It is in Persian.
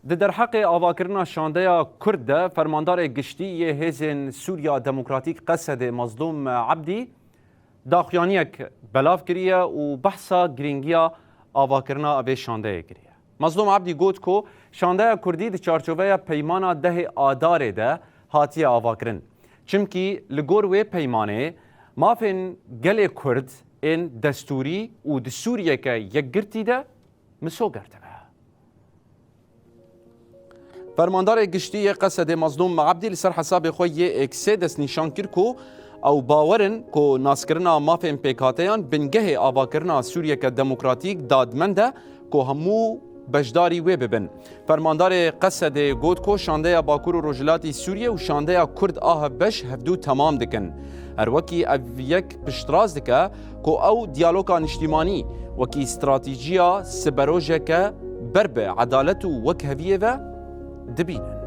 در حق آواکرنا شانده کرد فرماندار گشتی هیزن سوریا دموکراتیک قصد مظلوم عبدی داخیانیک بلاف کریه و بحثا گرینگیا آواکرنا اوی شانده کریه. مظلوم عبدی گوت کو شانده کردی ده چارچوبه پیمانا ده آداره ده هاتی آواکرن. چمکی لگور وی پیمانه مافن گل کرد این دستوری و دستوریه که یک گرتی ده مسو گرته. فرماندار گشتی قصد مظلوم عبدی لسر حساب خوی اکسه دست نشان کر کو او باورن کو ناسکرنا مافن پیکاتیان بنگه آواکرنا سوریه که دموکراتیک دادمنده کو همو بجداری وی ببن. فرماندار قصد گوت کو شانده باکور و رجلاتی سوریه و شانده کرد آه بش هفدو تمام دکن. هر وکی او یک پشتراز دکه کو او دیالوگا نشتیمانی وکی استراتیجیا سبروژه که بربه عدالت و وک هویه و دبینن.